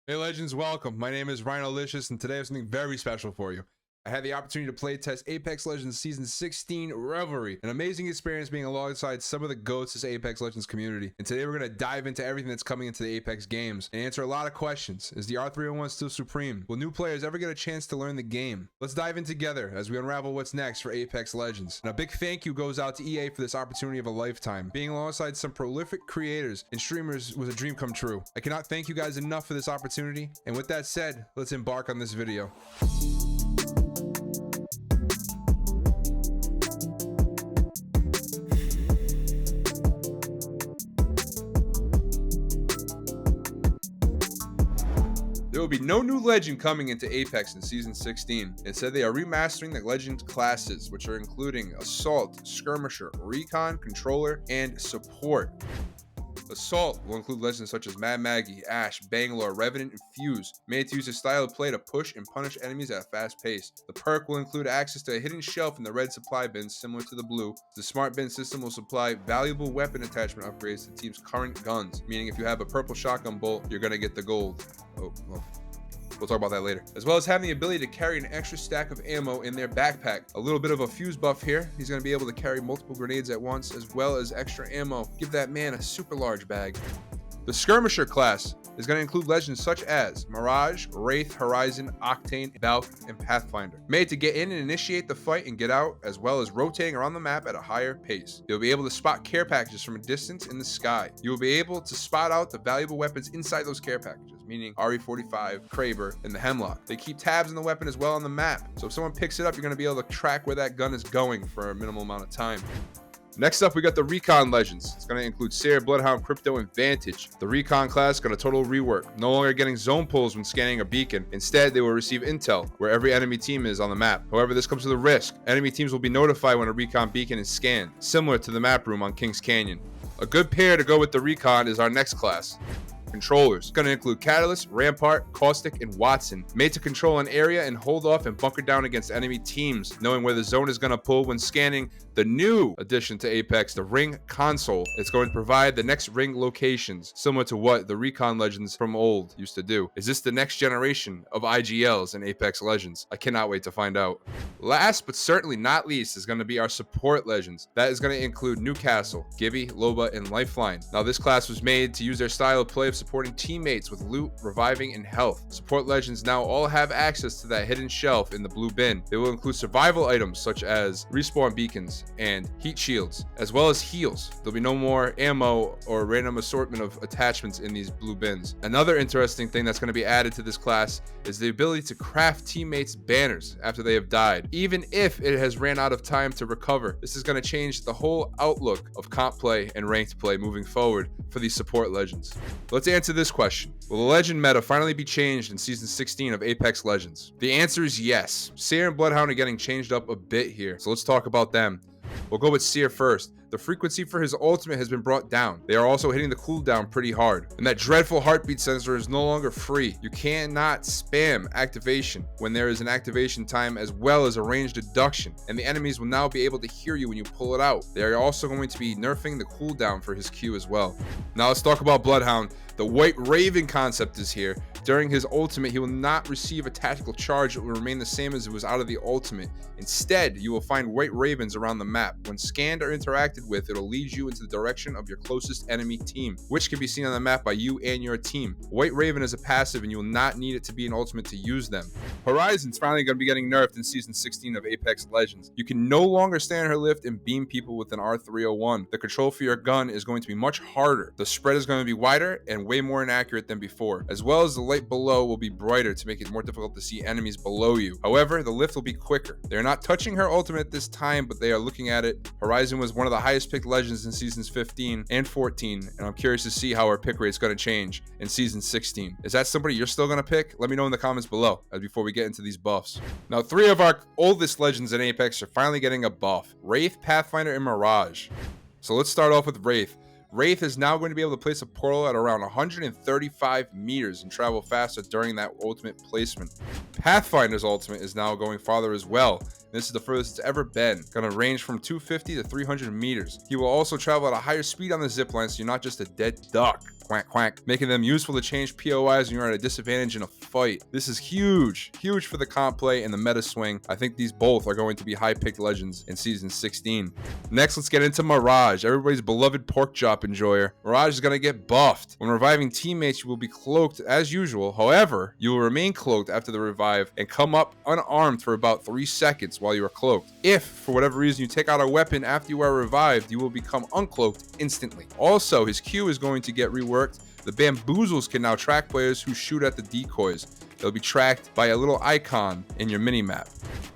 Hey Legends, welcome. My name is Rhinolicious, and today I have something very special for you. I had the opportunity to play test Apex Legends Season 16 Revelry, an amazing experience being alongside some of the GOATs of this Apex Legends community. And today we're going to dive into everything that's coming into the Apex games and answer a lot of questions. Is the R301 still supreme? Will new players ever get a chance to learn the game? Let's dive in together as we unravel what's next for Apex Legends. And a big thank you goes out to EA for this opportunity of a lifetime. Being alongside some prolific creators and streamers was a dream come true. I cannot thank you guys enough for this opportunity. And with that said, let's embark on this video. There will be no new legend coming into Apex in Season 16. Instead, they are remastering the legend classes, which are including Assault, Skirmisher, Recon, Controller, and Support. Assault will include legends such as Mad Maggie, Ash, Bangalore, Revenant, and Fuse, made to use a style of play to push and punish enemies at a fast pace. The perk will include access to a hidden shelf in the red supply bin similar to the blue. The smart bin system will supply valuable weapon attachment upgrades to the team's current guns, meaning if you have a purple shotgun bolt, you're going to get the gold. We'll talk about that later. As well as having the ability to carry an extra stack of ammo in their backpack. A little bit of a Fuse buff here. He's going to be able to carry multiple grenades at once, as well as extra ammo. Give that man a super large bag. The Skirmisher class is going to include legends such as Mirage, Wraith, Horizon, Octane, Valk, and Pathfinder. Made to get in and initiate the fight and get out, as well as rotating around the map at a higher pace. You'll be able to spot care packages from a distance in the sky. You will be able to spot out the valuable weapons inside those care packages, meaning RE45, Kraber, and the Hemlock. They keep tabs on the weapon as well on the map, so if someone picks it up, you're going to be able to track where that gun is going for a minimal amount of time. Next up, we got the Recon Legends. It's going to include Seer, Bloodhound, Crypto, and Vantage. The Recon class got a total rework. No longer getting zone pulls when scanning a beacon. Instead, they will receive intel where every enemy team is on the map. However, this comes with a risk. Enemy teams will be notified when a Recon beacon is scanned, similar to the map room on Kings Canyon. A good pair to go with the Recon is our next class. Controllers. It's going to include Catalyst, Rampart, Caustic, and Watson, made to control an area and hold off and bunker down against enemy teams, knowing where the zone is going to pull when scanning. The new addition to Apex, the Ring Console, it's going to provide the next ring locations, similar to what the Recon Legends from old used to do. Is this the next generation of IGLs in Apex Legends? I cannot wait to find out. Last but certainly not least is going to be our Support Legends. That is going to include Newcastle, Gibby, Loba, and Lifeline. Now this class was made to use their style of play of supporting teammates with loot, reviving, and health. Support Legends now all have access to that hidden shelf in the blue bin. They will include survival items such as respawn beacons and heat shields, as well as heals. There'll be no more ammo or random assortment of attachments in these blue bins. Another interesting thing that's going to be added to this class is the ability to craft teammates' banners after they have died, even if it has ran out of time to recover. This is going to change the whole outlook of comp play and ranked play moving forward for these Support Legends. Let's answer this question. Will the legend meta finally be changed in Season 16 of Apex Legends? The answer is yes. Seer and Bloodhound are getting changed up a bit here, so let's talk about them. We'll go with Seer first. The frequency for his ultimate has been brought down. They are also hitting the cooldown pretty hard. And that dreadful heartbeat sensor is no longer free. You cannot spam activation when there is an activation time as well as a range deduction. And the enemies will now be able to hear you when you pull it out. They are also going to be nerfing the cooldown for his Q as well. Now let's talk about Bloodhound. The White Raven concept is here. During his ultimate, he will not receive a tactical charge. It will remain the same as it was out of the ultimate. Instead, you will find White Ravens around the map. When scanned or interacted with, it will lead you into the direction of your closest enemy team, which can be seen on the map by you and your team. White Raven is a passive, and you will not need it to be an ultimate to use them. Horizon's finally going to be getting nerfed in Season 16 of Apex Legends. You can no longer stand her lift and beam people with an R301. The control for your gun is going to be much harder. The spread is going to be wider and way more inaccurate than before, as well as the light below will be brighter to make it more difficult to see enemies below you. However, the lift will be quicker. They're not touching her ultimate this time, but they are looking at it. Horizon was one of the highest picked legends in Seasons 15 and 14, and I'm curious to see how her pick rate is going to change in Season 16. Is that somebody you're still going to pick? Let me know in the comments below as before we get into these buffs. Now, 3 of our oldest legends in Apex are finally getting a buff: Wraith, Pathfinder, and Mirage. So let's start off with Wraith. Wraith is now going to be able to place a portal at around 135 meters and travel faster during that ultimate placement. Pathfinder's ultimate is now going farther as well. This is the furthest it's ever been. Gonna range from 250 to 300 meters. He will also travel at a higher speed on the zipline, so you're not just a dead duck. quack quack, making them useful to change POIs when you're at a disadvantage in a fight. This is huge for the comp play and the meta swing. I think these both are going to be high picked legends in season 16. Next, let's get into Mirage, everybody's beloved pork chop enjoyer. Mirage is going to get buffed. When reviving teammates, you will be cloaked as usual. However, you will remain cloaked after the revive and come up unarmed for about 3 seconds while you are cloaked. If, for whatever reason, you take out a weapon after you are revived, you will become uncloaked instantly. Also, his Q is going to get reworked. The bamboozles can now track players who shoot at the decoys. They'll be tracked by a little icon in your minimap.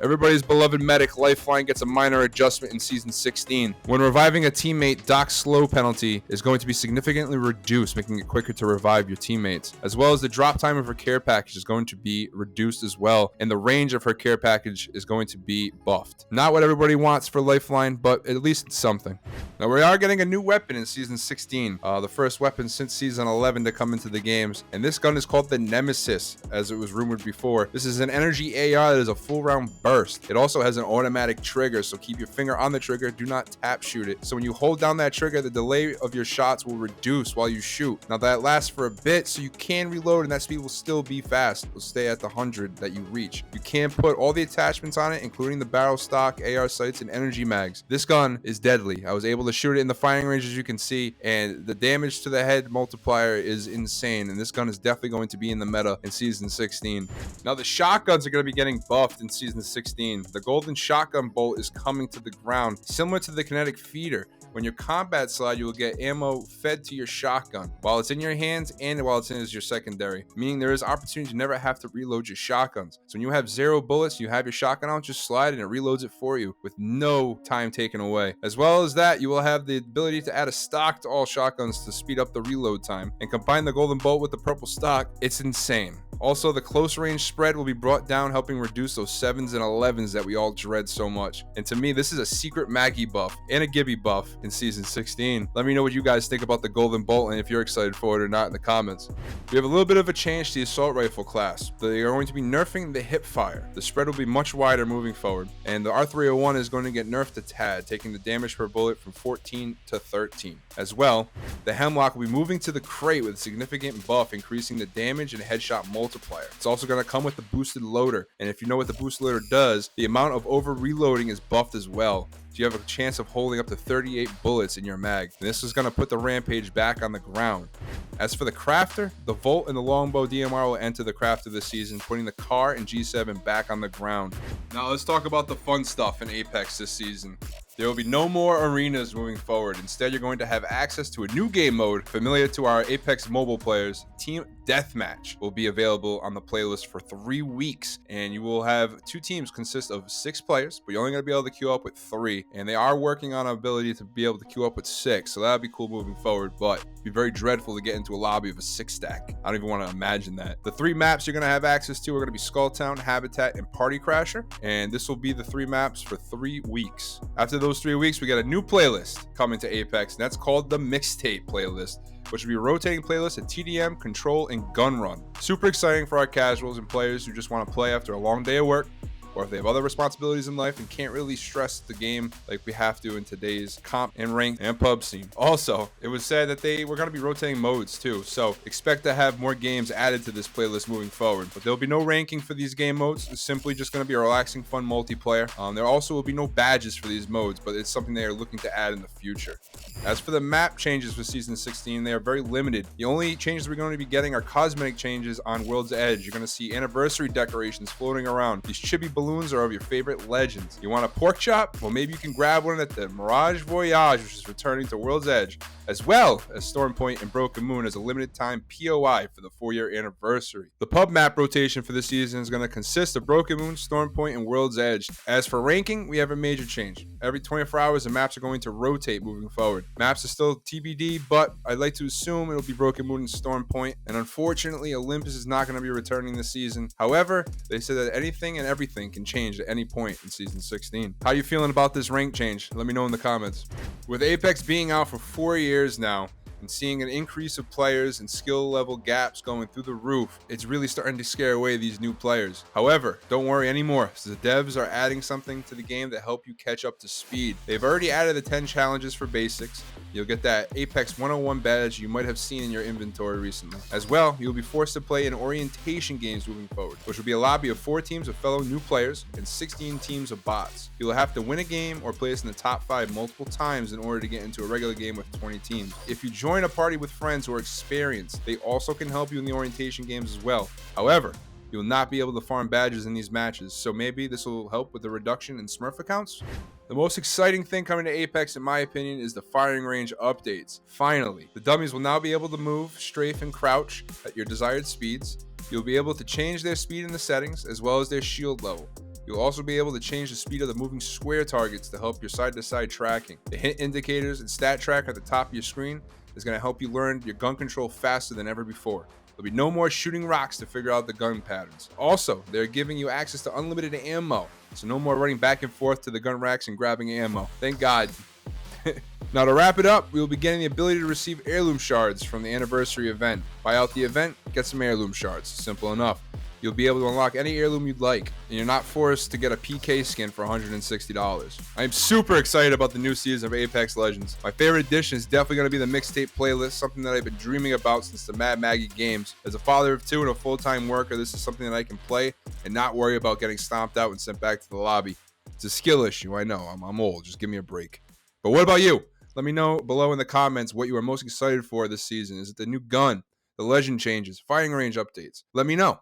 Everybody's beloved medic, Lifeline, gets a minor adjustment in Season 16. When reviving a teammate, Doc's slow penalty is going to be significantly reduced, making it quicker to revive your teammates. As well as the drop time of her care package is going to be reduced as well, and the range of her care package is going to be buffed. Not what everybody wants for Lifeline, but at least it's something. Now, we are getting a new weapon in Season 16, the first weapon since Season 11 to come into the games, and this gun is called the Nemesis, as it was rumored before. This is an energy AR that is a full round burst. It also has an automatic trigger, so keep your finger on the trigger, do not tap shoot it. So when you hold down that trigger, the delay of your shots will reduce while you shoot. Now that lasts for a bit, so you can reload and that speed will still be fast. It will stay at the 100 that you reach. You can put all the attachments on it, including the barrel stock, AR sights, and energy mags. This gun is deadly. I was able to shoot it in the firing range, as you can see, and the damage to the head multiplier is insane, and this gun is definitely going to be in the meta in Season 16. Now the shotguns are going to be getting buffed in Season 16. The golden shotgun bolt is coming to the ground, similar to the kinetic feeder. When you combat slide, you will get ammo fed to your shotgun while it's in your hands and while it's in as your secondary, meaning there is opportunity to never have to reload your shotguns. So when you have 0 bullets, you have your shotgun out, just slide and it reloads it for you with no time taken away. As well as that, you will have the ability to add a stock to all shotguns to speed up the reload time, and combine the golden bolt with the purple stock. It's insane. Also, the close range spread will be brought down, helping reduce those 7s and 11s that we all dread so much. And to me, this is a secret Maggie buff and a Gibby buff in Season 16. Let me know what you guys think about the golden bolt and if you're excited for it or not in the comments. We have a little bit of a change to the assault rifle class. They are going to be nerfing the hip fire. The spread will be much wider moving forward, and the R301 is going to get nerfed a tad, taking the damage per bullet from 14 to 13. As well, the Hemlock will be moving to the crate with a significant buff, increasing the damage and headshot multiplier. It's also going to come with the boosted loader, and if you know what the boosted loader does, the amount of over reloading is buffed as well. So you have a chance of holding up to 38 bullets in your mag. And this is going to put the Rampage back on the ground. As for the crafter, the Volt and the Longbow DMR will enter the crafter this season, putting the car and G7 back on the ground. Now let's talk about the fun stuff in Apex this season. There will be no more arenas moving forward. Instead, you're going to have access to a new game mode familiar to our Apex mobile players. Team Deathmatch will be available on the playlist for 3 weeks, and you will have 2 teams consist of 6 players, but you're only going to be able to queue up with 3, and they are working on an ability to be able to queue up with 6, so that'll be cool moving forward, but it'd be very dreadful to get into a lobby of a 6 stack. I don't even want to imagine that. The 3 maps you're going to have access to are going to be Skulltown, Habitat, and Party Crasher, and this will be the 3 maps for 3 weeks. After those 3 weeks, we got a new playlist coming to Apex, and that's called the Mixtape playlist, which will be a rotating playlist of TDM, Control, and Gun Run. Super exciting for our casuals and players who just want to play after a long day of work, or if they have other responsibilities in life and can't really stress the game like we have to in today's comp and rank and pub scene. Also, it was said that they were going to be rotating modes too, so expect to have more games added to this playlist moving forward. But there'll be no ranking for these game modes. It's simply just going to be a relaxing, fun multiplayer. There also will be no badges for these modes, but it's something they are looking to add in the future. As for the map changes for Season 16, they are very limited. The only changes we're going to be getting are cosmetic changes on World's Edge. You're going to see anniversary decorations floating around. These chibi balloons are of your favorite legends. You want a pork chop? Well, maybe you can grab one at the Mirage Voyage, which is returning to World's Edge, as well as Storm Point and Broken Moon as a limited time POI for the 4-year anniversary. The pub map rotation for this season is going to consist of Broken Moon, Storm Point, and World's Edge. As for ranking, we have a major change. Every 24 hours, the maps are going to rotate moving forward. Maps are still TBD, but I'd like to assume it'll be Broken Moon and Storm Point, and unfortunately, Olympus is not going to be returning this season. However, they said that anything and everything can change at any point in Season 16. How are you feeling about this rank change? Let me know in the comments. With Apex being out for 4 years now, and seeing an increase of players and skill level gaps going through the roof, it's really starting to scare away these new players. However, don't worry anymore, so the devs are adding something to the game that help you catch up to speed. They've already added the 10 challenges for basics. You'll get that Apex 101 badge you might have seen in your inventory recently. As well, you'll be forced to play in orientation games moving forward, which will be a lobby of 4 teams of fellow new players and 16 teams of bots. You'll have to win a game or place in the top 5 multiple times in order to get into a regular game with 20 teams. If you join a party with friends who are experienced, they also can help you in the orientation games as well. However, you'll not be able to farm badges in these matches, so maybe this will help with the reduction in Smurf accounts? The most exciting thing coming to Apex, in my opinion, is the firing range updates. Finally, the dummies will now be able to move, strafe, and crouch at your desired speeds. You'll be able to change their speed in the settings, as well as their shield level. You'll also be able to change the speed of the moving square targets to help your side-to-side tracking. The hit indicators and stat track at the top of your screen is going to help you learn your gun control faster than ever before. There'll be no more shooting rocks to figure out the gun patterns. Also, they're giving you access to unlimited ammo, so no more running back and forth to the gun racks and grabbing ammo. Thank God. Now to wrap it up, we will be getting the ability to receive heirloom shards from the anniversary event. Buy out the event, get some heirloom shards. Simple enough. You'll be able to unlock any heirloom you'd like, and you're not forced to get a PK skin for $160. I am super excited about the new season of Apex Legends. My favorite addition is definitely going to be the mixtape playlist, something that I've been dreaming about since the Mad Maggie games. As a father of 2 and a full-time worker, this is something that I can play and not worry about getting stomped out and sent back to the lobby. It's a skill issue, I know. I'm old. Just give me a break. But what about you? Let me know below in the comments what you are most excited for this season. Is it the new gun, the legend changes, firing range updates? Let me know.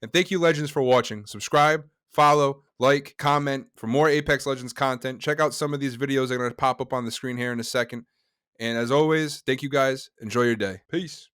And thank you, Legends, for watching. Subscribe, follow, like, comment for more Apex Legends content. Check out some of these videos that are going to pop up on the screen here in a second. And as always, thank you guys. Enjoy your day. Peace.